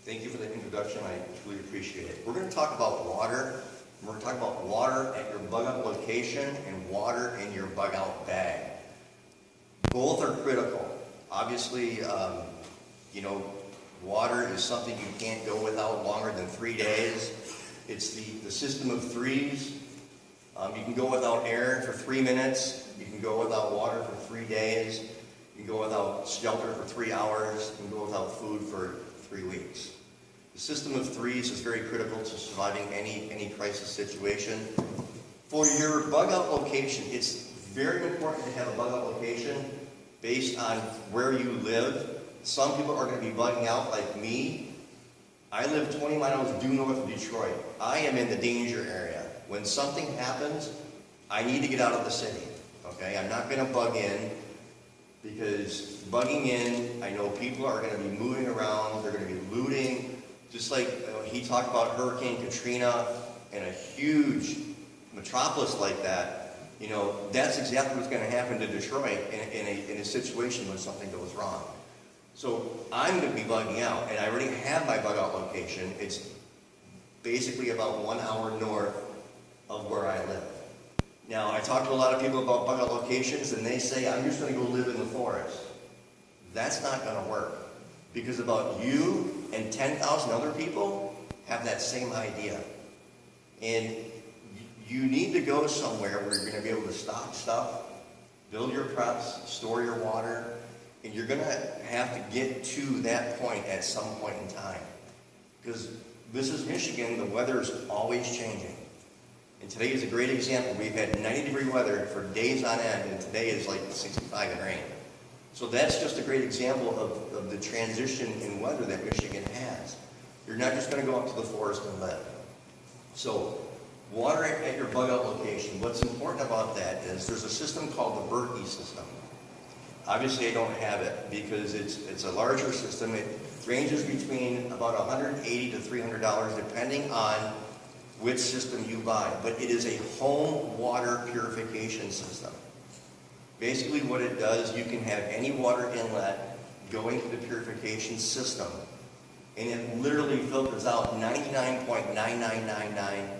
Thank you for the introduction. I truly appreciate it. We're going to talk about water. We're going to talk about water at your bug out location and water in your bug out bag. Both are critical. Obviously, water is something you can't go without longer than 3 days. It's the system of threes. You can go without air for 3 minutes. You can go without water for 3 days. You can go without shelter for 3 hours. You can go without food for 3 weeks. The system of threes is very critical to surviving any crisis situation. For your bug out location, it's very important to have a bug out location based on where you live. Some people are going to be bugging out like me. I live 20 miles due north of Detroit. I am in the danger area. When something happens, I need to get out of the city. Okay, I'm not going to bug in, because bugging in, I know people are going to be moving around, they're going to be looting. Just like he talked about Hurricane Katrina and a huge metropolis like that, that's exactly what's going to happen to Detroit in a situation when something goes wrong. So I'm going to be bugging out, and I already have my bug out location. It's basically about 1 hour north of where I live. Now, I talk to a lot of people about bug out locations, and they say, I'm just going to go live in the forest. That's not going to work, because about you and 10,000 other people have that same idea. And you need to go somewhere where you're going to be able to stock stuff, build your preps, store your water, and you're going to have to get to that point at some point in time. Because this is Michigan, the weather is always changing. And today is a great example. We've had 90-degree weather for days on end, and today is like 65 and rain. So that's just a great example of the transition in weather that Michigan has. You're not just going to go up to the forest and live. So water at your bug out location, what's important about that is there's a system called the Berkey system. Obviously I don't have it because it's a larger system. It ranges between about $180 to $300 depending on which system you buy. But it is a home water purification system. Basically what it does, you can have any water inlet going to the purification system, and it literally filters out 99.9999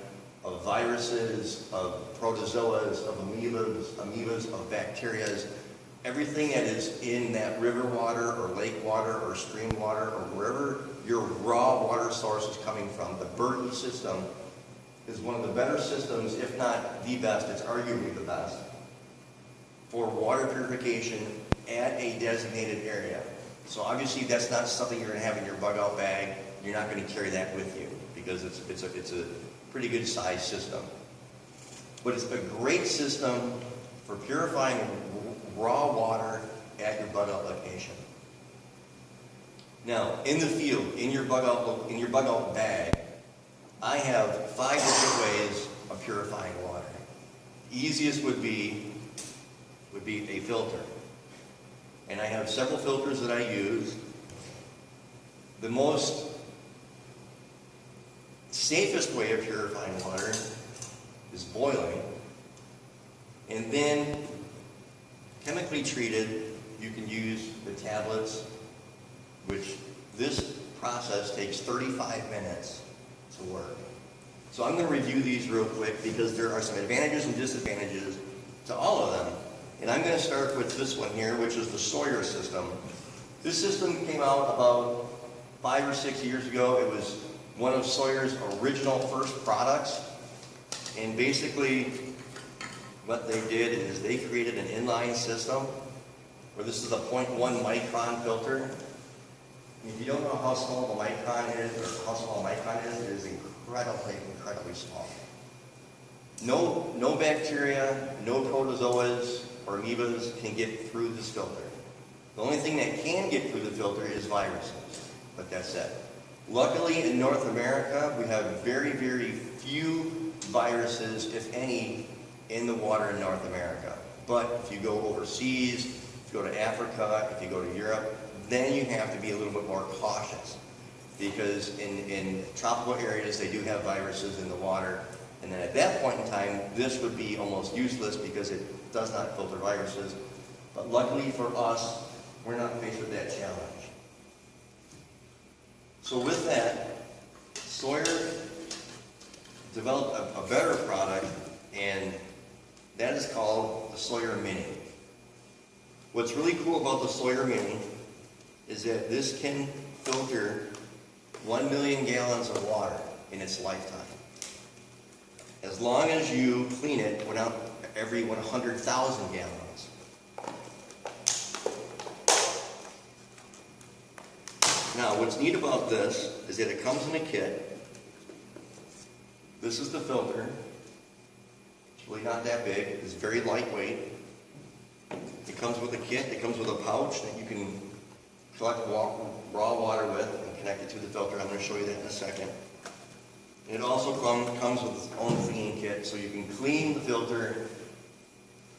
of viruses, of protozoas, of amoebas, of bacteria, everything that is in that river water or lake water or stream water or wherever your raw water source is coming from. The Berkey system is one of the better systems, if not the best. It's arguably the best for water purification at a designated area. So obviously that's not something you're going to have in your bug out bag. You're not going to carry that with you because it's a pretty good sized system. But it's a great system for purifying raw water at your bug out location. Now, in the field, in your bug out bag, I have 5 different ways of purifying water. Easiest would be a filter. And I have several filters that I use. The most safest way of purifying water is boiling. And then chemically treated, you can use the tablets, which this process takes 35 minutes to work. So I'm going to review these real quick because there are some advantages and disadvantages to all of them. And I'm going to start with this one here, which is the Sawyer system. This system came out about 5 or 6 years ago. It was one of Sawyer's original first products. And basically, what they did is they created an inline system where this is a 0.1 micron filter. And if you don't know how small the micron is, or how small a micron is, it is incredibly small. No bacteria, no protozoas or amoebas can get through this filter. The only thing that can get through the filter is viruses, but that's it. Luckily, in North America, we have very, very few viruses, if any, in the water in North America. But if you go overseas, if you go to Africa, if you go to Europe, then you have to be a little bit more cautious. Because in tropical areas, they do have viruses in the water. And then at that point in time, this would be almost useless because it does not filter viruses. But luckily for us, we're not faced with that challenge. So with that, Sawyer developed a better product, and that is called the Sawyer Mini. What's really cool about the Sawyer Mini is that this can filter 1 million gallons of water in its lifetime. As long as you clean it every 100,000 gallons. Now, what's neat about this is that it comes in a kit. This is the filter. It's really not that big. It's very lightweight. It comes with a kit. It comes with a pouch that you can collect raw water with and connect it to the filter. I'm going to show you that in a second. And it also comes with its own cleaning kit, so you can clean the filter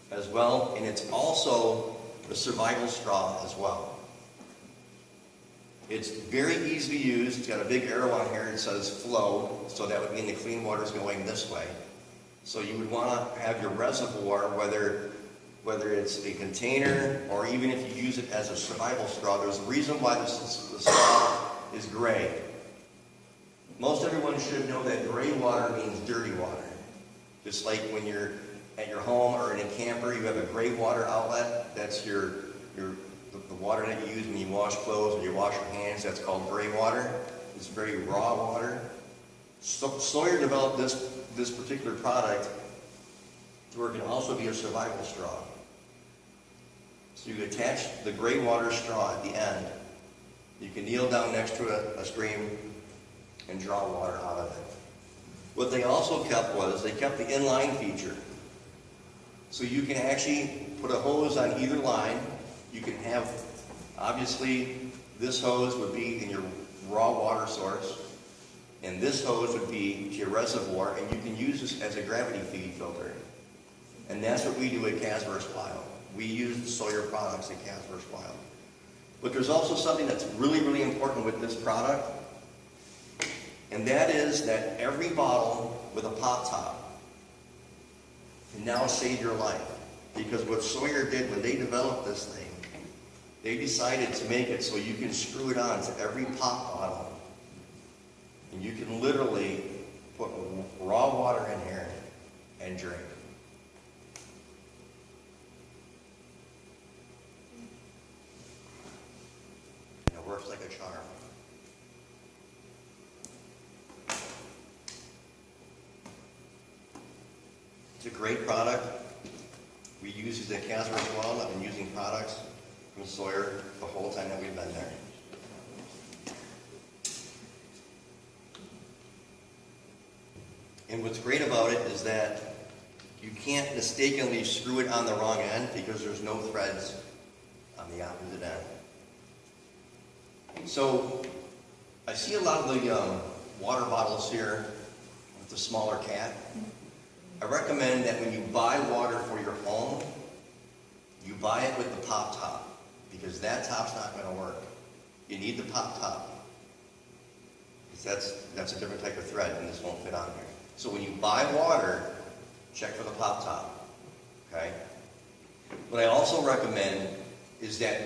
as well. And it's also a survival straw as well. It's very easy to use. It's got a big arrow on here that says flow, so that would mean the clean water is going this way. So you would want to have your reservoir, whether it's a container or even if you use it as a survival straw. There's a reason why the straw is gray. Most everyone should know that gray water means dirty water. Just like when you're at your home or in a camper, you have a gray water outlet. That's the water that you use when you wash clothes or you wash your hands. That's called gray water. It's very raw water. Sawyer developed this particular product to where it can also be a survival straw. So you attach the gray water straw at the end. You can kneel down next to a stream and draw water out of it. What they also kept they kept the inline feature. So you can actually put a hose on either line. You can have, obviously, this hose would be in your raw water source, and this hose would be to your reservoir, and you can use this as a gravity feed filter. And that's what we do at Casper Spile. We use the Sawyer products at Casper Spile. But there's also something that's really, really important with this product, and that is that every bottle with a pop top can now save your life. Because what Sawyer did when they developed this thing, they decided to make it so you can screw it on to every pop bottle. And you can literally put raw water in here and drink. And it works like a charm. It's a great product. We use it at Casper as well. I've been using products from Sawyer the whole time that we've been there. And what's great about it is that you can't mistakenly screw it on the wrong end because there's no threads on the opposite end. So I see a lot of the water bottles here with the smaller cap. I recommend that when you buy water for your home, you buy it with the pop top, because that top's not going to work. You need the pop top, because that's a different type of thread, and this won't fit on here. So when you buy water, check for the pop top, okay? What I also recommend is that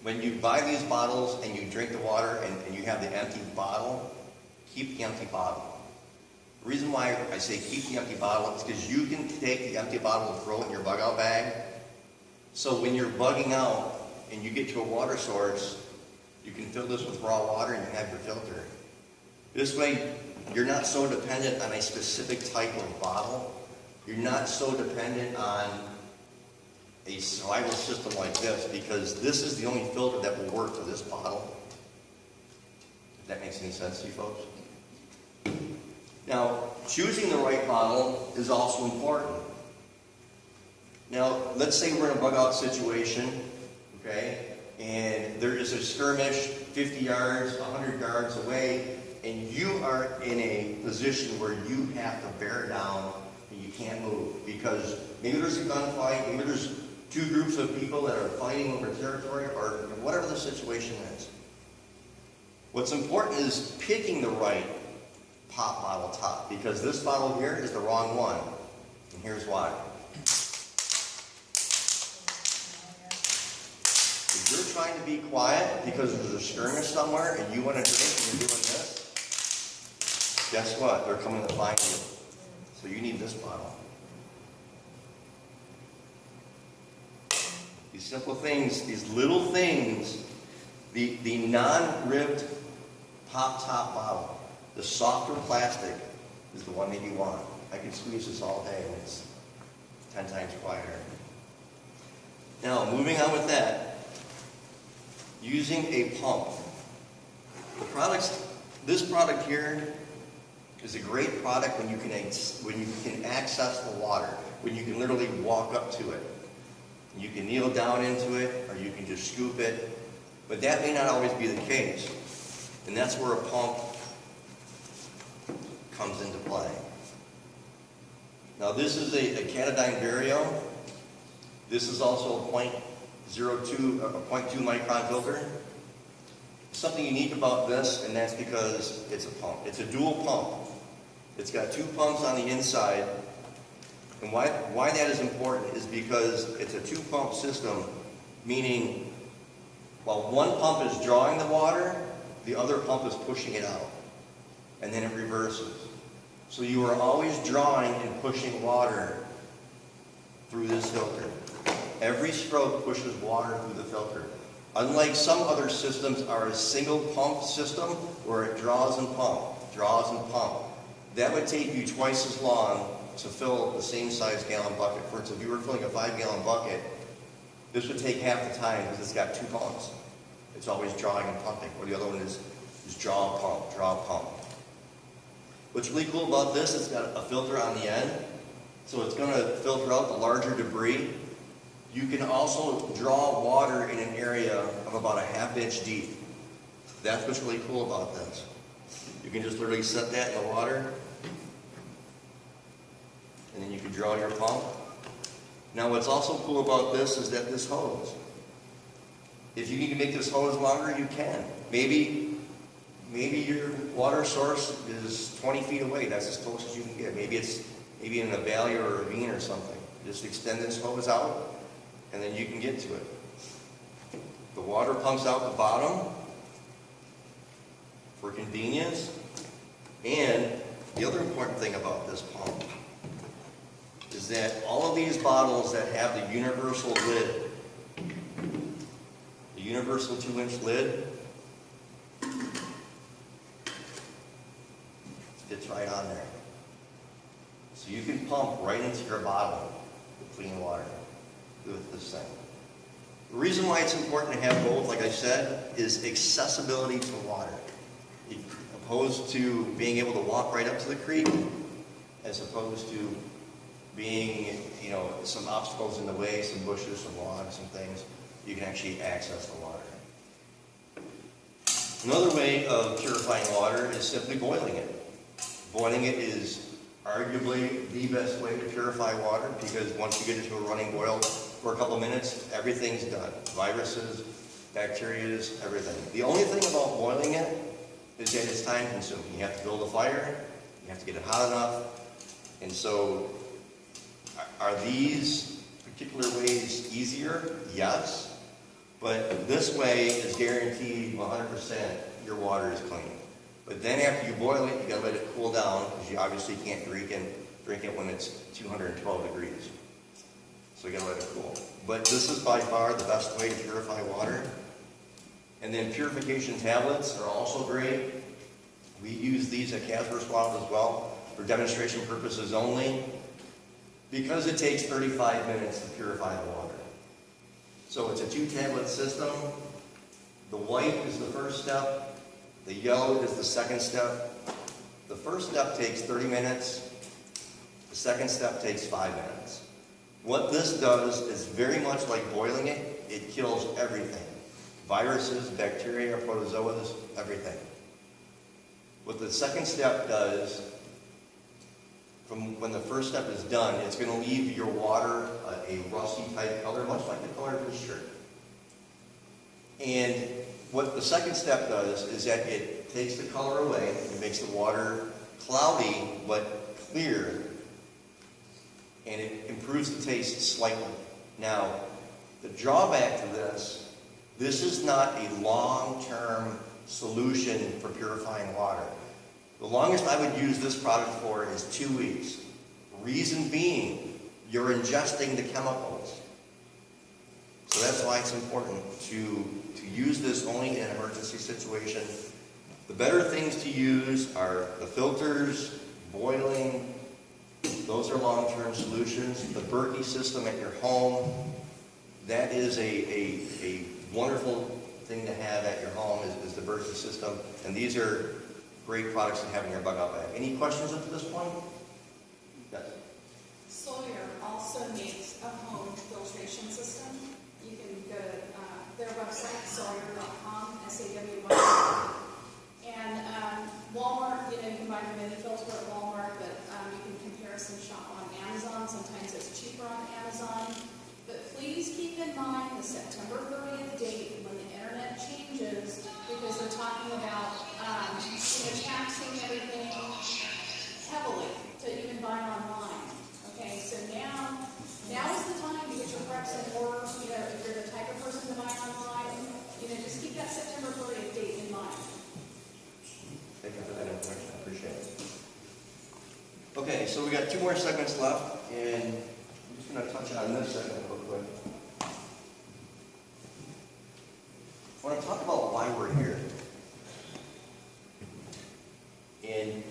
when you buy these bottles and you drink the water and you have the empty bottle, keep the empty bottle. The reason why I say keep the empty bottle is because you can take the empty bottle and throw it in your bug out bag. So when you're bugging out and you get to a water source, you can fill this with raw water and you have your filter. This way, you're not so dependent on a specific type of bottle. You're not so dependent on a survival system like this, because this is the only filter that will work for this bottle. If that makes any sense to you folks? Now, choosing the right bottle is also important. Now, let's say we're in a bug out situation, okay, and there is a skirmish 50 yards, 100 yards away, and you are in a position where you have to bear down and you can't move because maybe there's a gunfight, maybe there's two groups of people that are fighting over territory, or whatever the situation is. What's important is picking the right pop bottle top, because this bottle here is the wrong one, and here's why. If you're trying to be quiet because there's a skirmish somewhere and you want to drink and you're doing this, guess what? They're coming to find you. So you need this bottle. These simple things, these little things, the non-ribbed top bottle, the softer plastic is the one that you want. I can squeeze this all day and it's 10 times quieter. Now, moving on with that, using a pump. This product here is a great product when you can access the water, when you can literally walk up to it. You can kneel down into it, or you can just scoop it, but that may not always be the case. And that's where a pump comes into play. Now this is a Catadine Vario. This is also a 0.2 micron filter. Something unique about this, and that's because it's a pump. It's a dual pump. It's got 2 pumps on the inside. And why that is important is because it's a 2-pump system, meaning while one pump is drawing the water, the other pump is pushing it out. And then it reverses. So you are always drawing and pushing water through this filter. Every stroke pushes water through the filter. Unlike some other systems are a single pump system where it draws and pump. That would take you twice as long to fill the same size gallon bucket. For instance, if you were filling a 5-gallon bucket, this would take half the time because it's got 2 pumps. It's always drawing and pumping, or the other one is draw and pump. What's really cool about this, it's got a filter on the end, so it's going to filter out the larger debris. You can also draw water in an area of about a 1/2 inch deep. That's what's really cool about this. You can just literally set that in the water, and then you can draw your pump. Now what's also cool about this is that this hose. If you need to make this hose longer, you can. Maybe your water source is 20 feet away. That's as close as you can get. Maybe it's in a valley or a ravine or something. Just extend this hose out, and then you can get to it. The water pumps out the bottom for convenience. And the other important thing about this pump is that all of these bottles that have the universal lid, the universal 2-inch lid, fits right on there. So you can pump right into your bottle with clean water with this thing. The reason why it's important to have both, like I said, is accessibility to water. Opposed to being able to walk right up to the creek, as opposed to being, some obstacles in the way, some bushes, some logs, some things, you can actually access the water. Another way of purifying water is simply boiling it. Boiling it is arguably the best way to purify water because once you get into a running boil for a couple minutes, everything's done. Viruses, bacteria, everything. The only thing about boiling it is that it's time consuming. You have to build a fire, you have to get it hot enough, and so are these particular ways easier? Yes, but this way is guaranteed 100% your water is clean. But then after you boil it, you gotta let it cool down because you obviously can't drink it when it's 212 degrees. So you gotta let it cool. But this is by far the best way to purify water. And then purification tablets are also great. We use these at Casper's Wild as well for demonstration purposes only because it takes 35 minutes to purify the water. So it's a 2-tablet system. The white is the first step. The yellow is the second step. The first step takes 30 minutes. The second step takes 5 minutes. What this does is very much like boiling it. It kills everything. Viruses, bacteria, protozoas, everything. What the second step does, from when the first step is done, it's going to leave your water a rusty type color, much like the color of this shirt. And what the second step does is that it takes the color away. It makes the water cloudy but clear. And it improves the taste slightly. Now, the drawback to this This is not a long-term solution for purifying water. The longest I would use this product for is 2 weeks. Reason being, you're ingesting the chemicals. So that's why it's important to use this only in an emergency situation. The better things to use are the filters, boiling. Those are long-term solutions. The Berkey system at your home, that is a wonderful thing to have at your home is the Berkey system. And these are great products to have in your bug-out bag. Any questions up to this point? Yes. Sawyer also makes a home filtration system. You can go to their website, sawyer.com, SAWY. And Walmart, you can buy the mini filter at Walmart, but you can comparison shop on Amazon. Sometimes it's cheaper on Amazon. But please keep in mind the September 30th date when the internet changes, because they're talking about taxing everything heavily to even buy online. Okay, so now is the time to get your preps in order. If you're the type of person to buy online, just keep that September 30th date in mind. Thank you for that information. I appreciate it. Okay, so we got 2 more segments left, and I'm just going to touch on this segment real quick. I want to talk about why we're here. And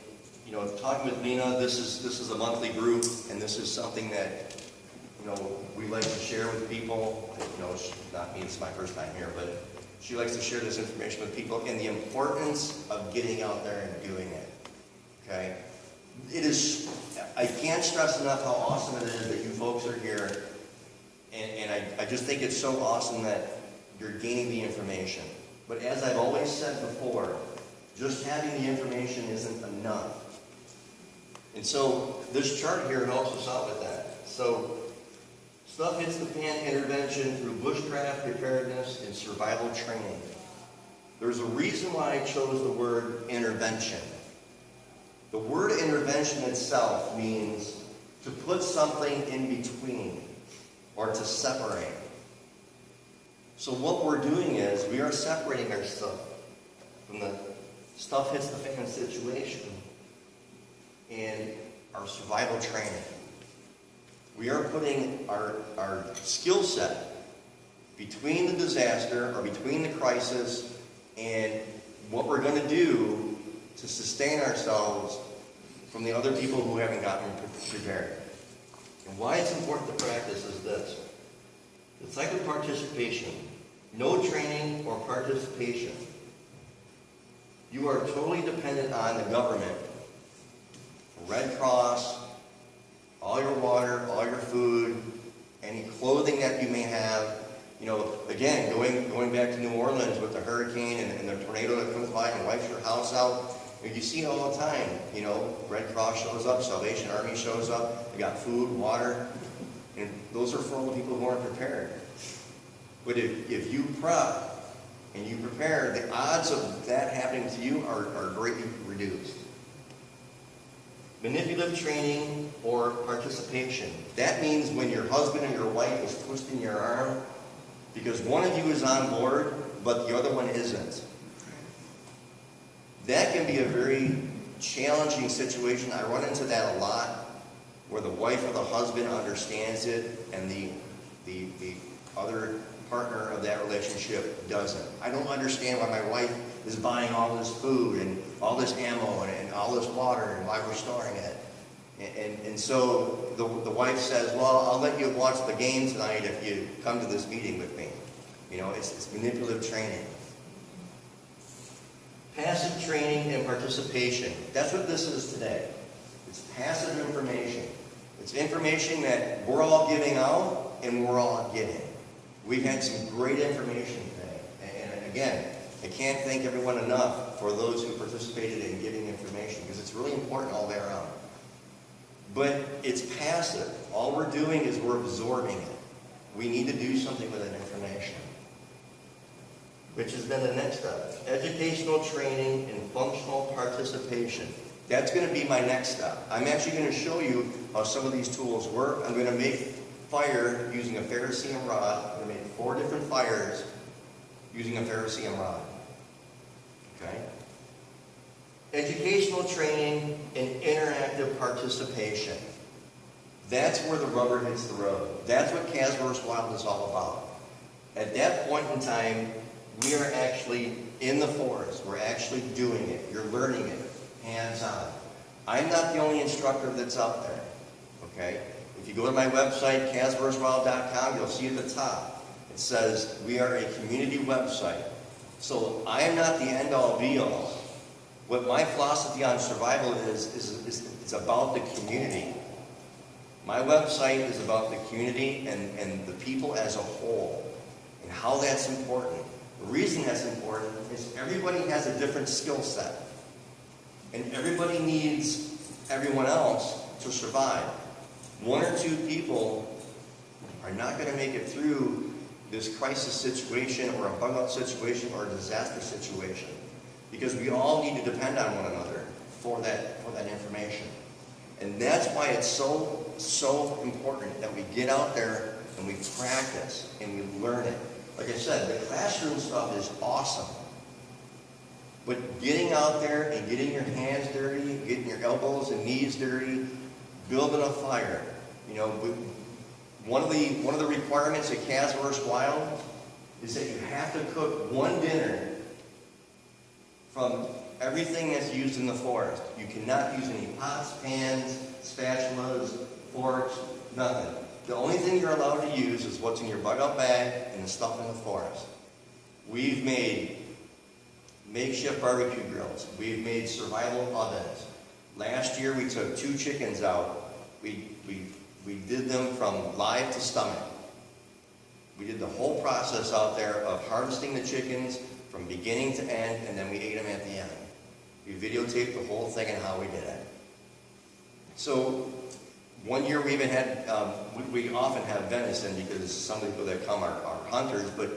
talking with Lena, this is a monthly group, and this is something that we like to share with people. Not me; it's my first time here, but she likes to share this information with people and the importance of getting out there and doing it. Okay, I can't stress enough how awesome it is that you folks are here, and I just think it's so awesome that you're gaining the information. But as I've always said before, just having the information isn't enough. And so this chart here helps us out with that. So stuff hits the fan intervention through bushcraft preparedness and survival training. There's a reason why I chose the word intervention. The word intervention itself means to put something in between or to separate. So what we're doing is we are separating ourselves from the stuff hits the fan situation and our survival training. We are putting our skill set between the disaster or between the crisis and what we're going to do to sustain ourselves from the other people who haven't gotten prepared. And why it's important to practice is this. It's like a participation. No training or participation. You are totally dependent on the government. Red Cross, all your water, all your food, any clothing that you may have. Again, going back to New Orleans with the hurricane and the tornado that comes by and wipes your house out. You see it all the time. Red Cross shows up, Salvation Army shows up. They got food, water, and those are for all the people who aren't prepared. But if you prep and you prepare, the odds of that happening to you are greatly reduced. Manipulative training or participation. That means when your husband or your wife is twisting your arm because one of you is on board, but the other one isn't. That can be a very challenging situation. I run into that a lot, where the wife or the husband understands it and the other partner of that relationship doesn't. I don't understand why my wife is buying all this food and all this ammo and all this water and why we're storing it. And so the wife says, well, I'll let you watch the game tonight if you come to this meeting with me. It's manipulative training. Passive training and participation. That's what this is today. It's passive information. It's information that we're all giving out and we're all getting. We've had some great information today. And again, I can't thank everyone enough for those who participated in giving information, because it's really important all the way around. But it's passive. All we're doing is we're absorbing it. We need to do something with that information. Which is then the next step. Educational training and functional participation. That's going to be my next step. I'm actually going to show you how some of these tools work. I'm going to make fire using a ferrocerium rod. I'm going to make 4 different fires. using a Pharisee rod. Okay? Educational training and interactive participation. That's where the rubber hits the road. That's what Casverse Wild is all about. At that point in time, we are actually in the forest. We're actually doing it. You're learning it, hands-on. I'm not the only instructor that's out there, okay? If you go to my website, casversewild.com, you'll see at the top, it says we are a community website. So I am not the end-all, be-all. What my philosophy on survival is it's about the community. My website is about the community and the people as a whole and how that's important. The reason that's important is everybody has a different skill set. And everybody needs everyone else to survive. One or two people are not going to make it through this crisis situation or a bug-out situation or a disaster situation because we all need to depend on one another for that information. And that's why it's so important that we get out there and we practice and we learn it. Like I said, the classroom stuff is awesome. But getting out there and getting your hands dirty, getting your elbows and knees dirty, building a fire. You know, one of the requirements at Casverse Wild is that you have to cook one dinner from everything that's used in the forest. You cannot use any pots, pans, spatulas, forks, nothing. The only thing you're allowed to use is what's in your bug-out bag and the stuff in the forest. We've made makeshift barbecue grills. We've made survival ovens. Last year we took 2 chickens out. We did them from live to stomach. We did the whole process out there of harvesting the chickens from beginning to end, and then we ate them at the end. We videotaped the whole thing and how we did it. So one year we even had, we often have venison because some of the people that come are hunters, but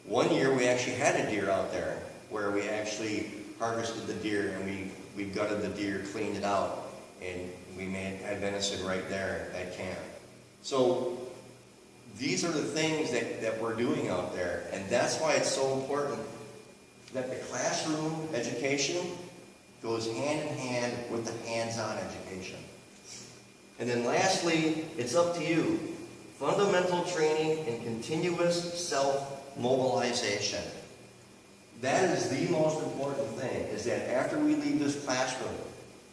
one year we actually had a deer out there where we actually harvested the deer and we gutted the deer, cleaned it out, and we had venison right there at camp. So these are the things that we're doing out there, and that's why it's so important that the classroom education goes hand in hand with the hands-on education. And then lastly, it's up to you. Fundamental training and continuous self-mobilization. That is the most important thing, is that after we leave this classroom,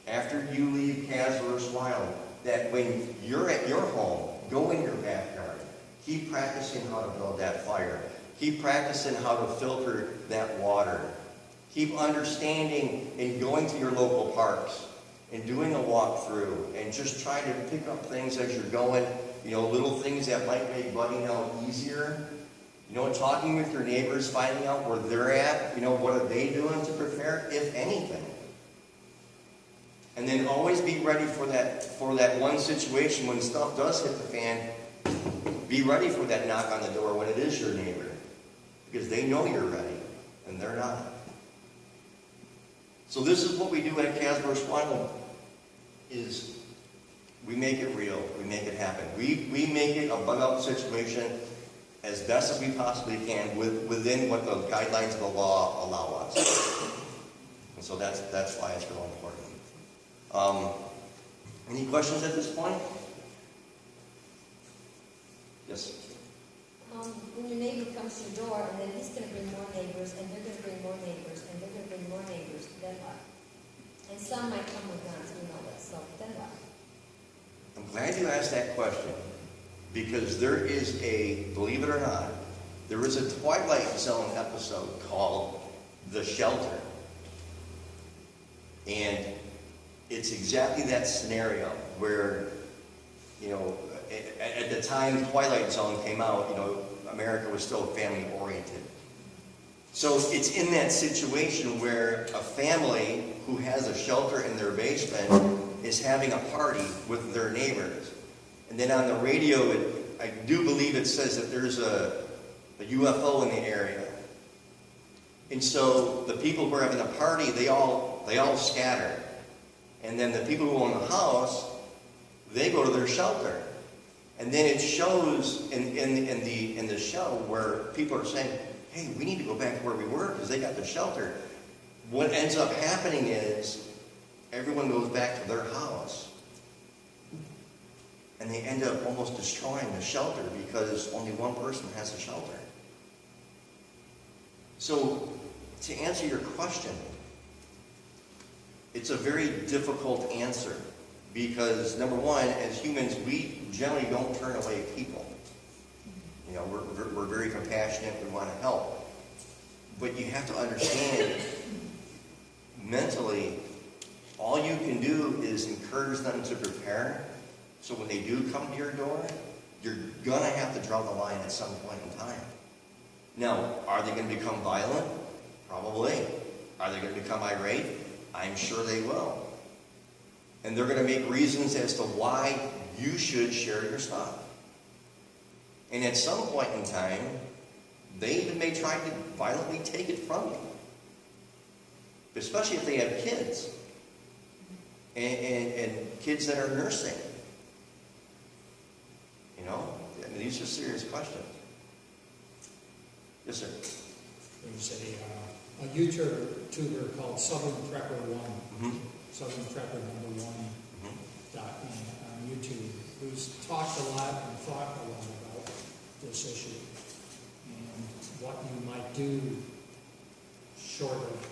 after you leave Casverse Wild, that when you're at your home, go in your backyard. Keep practicing how to build that fire. Keep practicing how to filter that water. Keep understanding and going to your local parks and doing a walkthrough and just trying to pick up things as you're going, you know, little things that might make bugging out easier. You know, talking with your neighbors, finding out where they're at, you know, what are they doing to prepare, if anything. And then always be ready for that one situation when stuff does hit the fan. Be ready for that knock on the door when it is your neighbor. Because they know you're ready, and they're not. So this is what we do at Casverse Wild, is we make it real, we make it happen. We make it a bug-out situation as best as we possibly can within what the guidelines of the law allow us. And so that's why it's real important. Any questions at this point? Yes? When your neighbor comes to your door, and then he's going to bring more neighbors, and they're going to bring more neighbors, and they're going to bring more neighbors, then what? And some might come with guns, we know that, so then what? I'm glad you asked that question, because there is believe it or not, there is a Twilight Zone episode called The Shelter. And it's exactly that scenario where, you know, at the time Twilight Zone came out, you know, America was still family-oriented. So it's in that situation where a family who has a shelter in their basement is having a party with their neighbors. And then on the radio, I do believe it says that there's a UFO in the area. And so the people who are having a party, they all scatter. And then the people who own the house, they go to their shelter. And then it shows in the show where people are saying, hey, we need to go back to where we were because they got the shelter. What ends up happening is everyone goes back to their house. And they end up almost destroying the shelter because only one person has a shelter. So, to answer your question, it's a very difficult answer because, number one, as humans, we generally don't turn away people. You know, we're very compassionate, we want to help. But you have to understand, mentally, all you can do is encourage them to prepare. So when they do come to your door, you're going to have to draw the line at some point in time. Now, are they going to become violent? Probably. Are they going to become irate? I'm sure they will. And they're going to make reasons as to why you should share your stuff. And at some point in time, they even may try to violently take it from you. Especially if they have kids. And kids that are nursing. You know, I mean, these are serious questions. Yes, sir. There's a YouTuber called Southern Prepper 1, Southern Prepper number 1 on YouTube, who's talked a lot and thought a lot about this issue and what you might do short of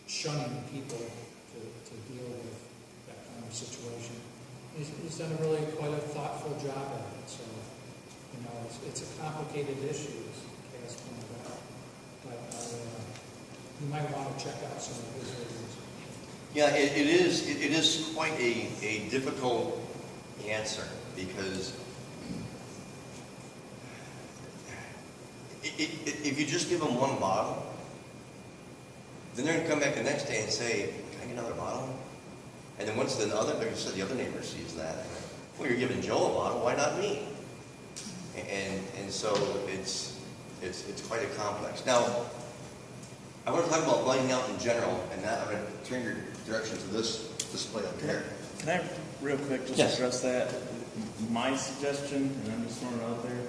shunning people to deal with that kind of situation. He's done a really quite a thoughtful job at it. So, you know, it's a complicated issue, as Cass pointed out. But you might want to check out some of his videos. Yeah, it is quite a difficult answer because if you just give them one bottle, then they're going to come back the next day and say, can I get another bottle? And then once the other neighbor sees that, well, you're giving Joe a bottle, why not me? And so it's quite a complex. Now, I want to talk about lighting out in general, and now I'm going to turn your direction to this display up here. Can I real quick just address that? My suggestion, and I'm just throwing it out there,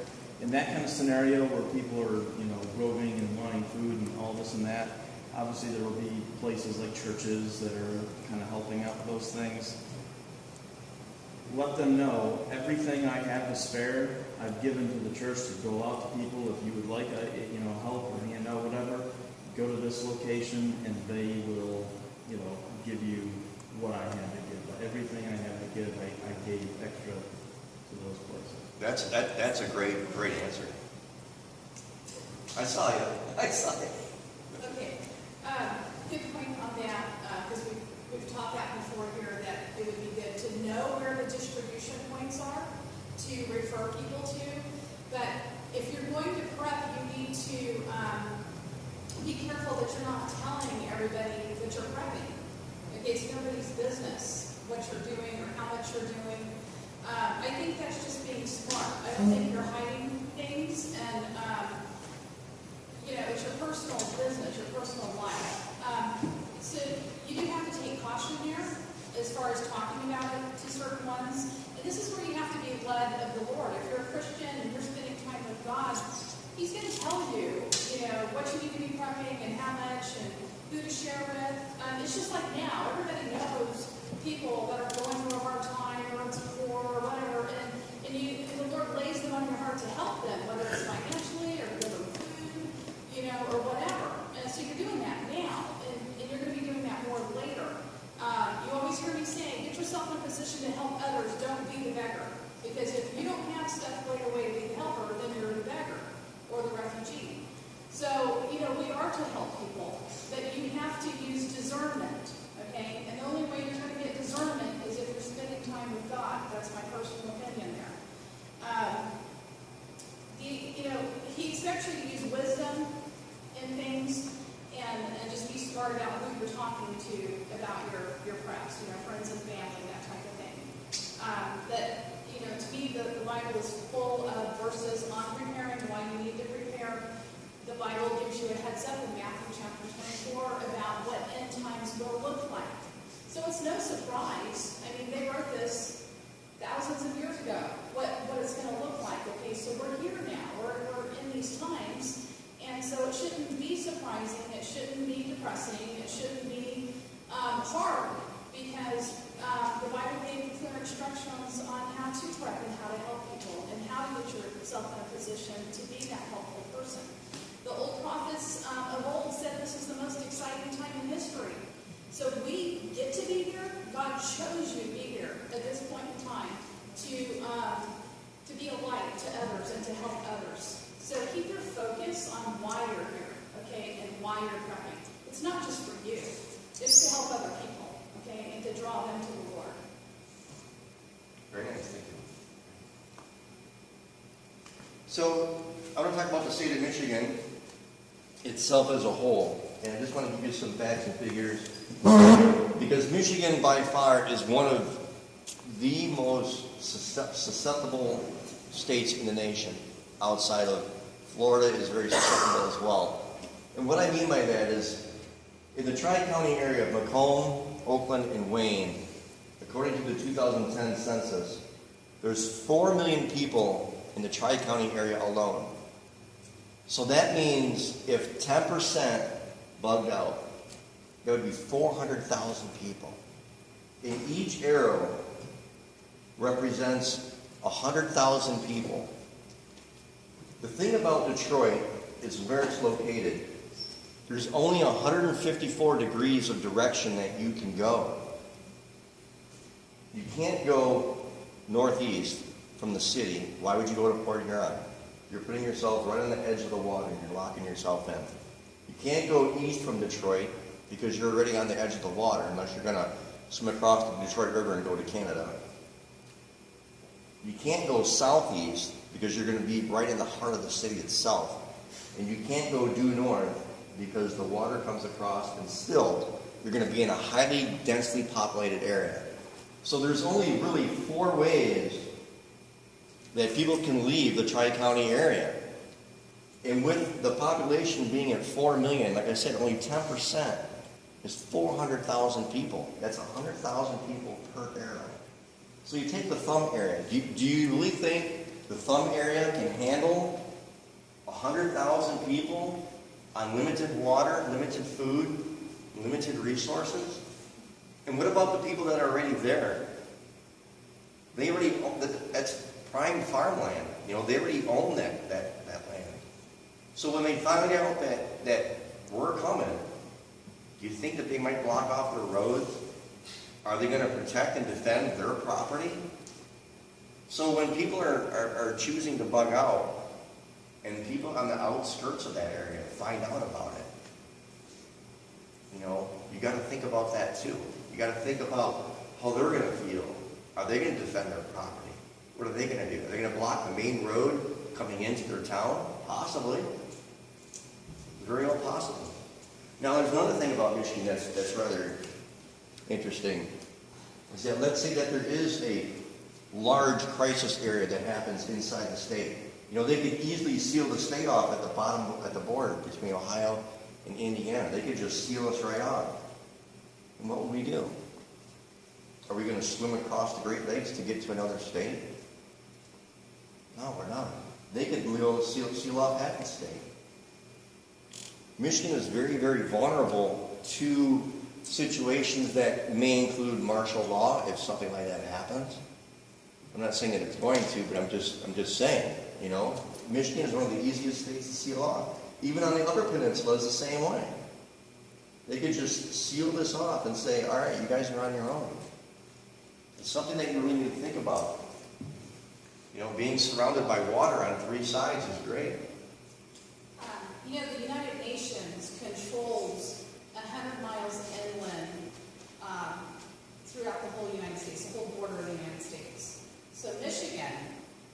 in that kind of scenario where people are, you know, roving and wanting food and all this and that, obviously there will be places like churches that are kind of helping out with those things. Let them know everything I have to spare, I've given to the church to go out to people. If you would like, help or hand out whatever, go to this location and they will, give you what I have to give. But everything I have to give, I gave extra to those places. That's a great answer. I saw you. Okay. Good point on that, because we've talked that before here, that it would be good to know where the distribution points are to refer people to. But if you're going to prep, you need to be careful that you're not telling everybody that you're prepping. Okay, it's nobody's business what you're doing or how much you're doing. I think that's just being smart. I don't think you're hiding things, and it's your personal business, your personal life. So you do have to take caution there as far as talking about it to certain ones. And this is where you have to be led of the Lord. If you're a Christian and you're spending time with God, He's going to tell you, what you need to be prepping and how much and who to share with. It's just like now, everybody knows people that are going through a hard time or it's poor or whatever, and the Lord lays them on your heart to help them, whether it's financially or give them food, or whatever. And so you're doing that now, and you're going to be doing that more later. You always hear me saying, get yourself in a position to help others, don't be the beggar. Because if you don't have stuff laid away to be the helper, then you're the beggar or the refugee. So, we are to help people, but you have to use discernment, okay? And the only way you're going to get discernment is if you're spending time with God. That's my personal opinion there. He expects you to use wisdom in things and just be smart about who you're talking to about your preps, friends and family, that type of thing. To me, the Bible is full of verses on preparing, why you need to prepare. The Bible gives you a heads up in Matthew chapter 24 about what end times will look like. So it's no surprise. I mean, they wrote this thousands of years ago, what it's going to look like. Okay, so we're here now. We're in these times. And so it shouldn't surprising, it shouldn't be depressing, it shouldn't be hard, because the Bible gave clear instructions on how to prep and how to help people and how to get yourself in a position to be that helpful person. The old prophets of old said this is the most exciting time in history. So we get to be here. God chose you to be here at this point in time to be a light to others and to help others. So keep your focus on why you're here, okay, and why you're prepping. It's not just for you. It's to help other people, okay, and to draw them to the Lord. Very nice, thank you. So, I want to talk about the state of Michigan itself as a whole. And I just want to give you some facts and figures. Because Michigan, by far, is one of the most susceptible states in the nation. Outside of Florida is very susceptible as well. And what I mean by that is, in the Tri-County area of Macomb, Oakland, and Wayne, according to the 2010 census, there's 4 million people in the Tri-County area alone. So that means if 10% bugged out, there would be 400,000 people. And each arrow represents 100,000 people. The thing about Detroit is where it's located. There's only 154 degrees of direction that you can go. You can't go northeast from the city. Why would you go to Port Huron? You're putting yourself right on the edge of the water. You're locking yourself in. You can't go east from Detroit because you're already on the edge of the water unless you're going to swim across the Detroit River and go to Canada. You can't go southeast because you're going to be right in the heart of the city itself. And you can't go due north because the water comes across and still you're going to be in a highly densely populated area. So there's only really 4 ways that people can leave the Tri-County area. And with the population being at 4 million, like I said, only 10% is 400,000 people. That's 100,000 people per arrow. So you take the thumb area. Do you really think the thumb area can handle 100,000 people on limited water, limited food, limited resources? And what about the people that are already there? They already own, that's prime farmland. You know, they already own that land. So when they find out that we're coming, do you think that they might block off their roads? Are they going to protect and defend their property? So when people are choosing to bug out, and people on the outskirts of that area find out about it, you know, you got to think about that too. You got to think about how they're going to feel. Are they going to defend their property? What are they going to do? Are they going to block the main road coming into their town? Possibly. Very well possible. Now, there's another thing about Michigan that's rather interesting. Is that let's say that there is a large crisis area that happens inside the state. You know, they could easily seal the state off at the bottom, at the border between Ohio and Indiana. They could just seal us right off. And what would we do? Are we going to swim across the Great Lakes to get to another state? No, we're not. They could seal off half the state. Michigan is very, very vulnerable to situations that may include martial law if something like that happens. I'm not saying that it's going to, but I'm just saying, you know, Michigan is one of the easiest states to seal off. Even on the Upper Peninsula is the same way. They could just seal this off and say, all right, you guys are on your own. It's something that you really need to think about. You know, being surrounded by water on 3 sides is great. You know, the United Nations controls 100 miles inland throughout the whole United States, the whole border of the United States. So Michigan,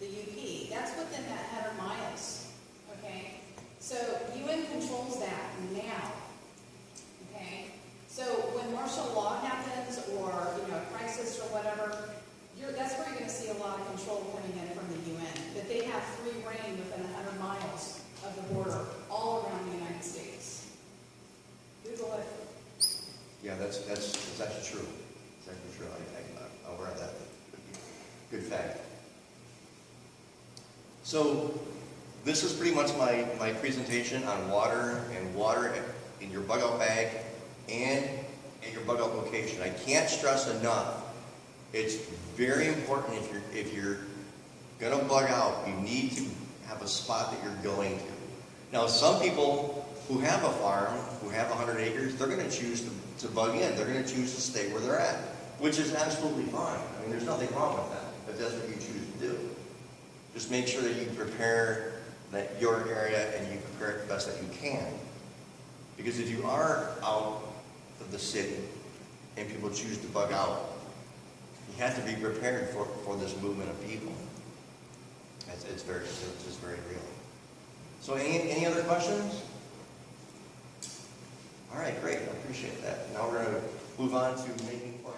the UP, that's within that 100 miles, okay? So UN controls that now, okay? So when martial law happens or, you know, a crisis or whatever, that's where you're going to see a lot of control coming in from the UN. That they have free reign within 100 miles of the border, all around the United States. Google it. Yeah, that's actually true. It's actually true. I'm aware of that. Good fact. So, this is pretty much my presentation on water and water in your bug out bag and at your bug out location. I can't stress enough, it's very important if you're gonna bug out, you need to have a spot that you're going to. Now, some people who have a farm, who have 100 acres, they're gonna choose to bug in. They're gonna choose to stay where they're at, which is absolutely fine. I mean, there's nothing wrong with that, if that's what you choose to do. Just make sure that you prepare your area and you prepare it the best that you can. Because if you are out of the city and people choose to bug out, you have to be prepared for this movement of people. It's just very real. So any other questions? All right, great. I appreciate that. Now we're going to move on to making fun.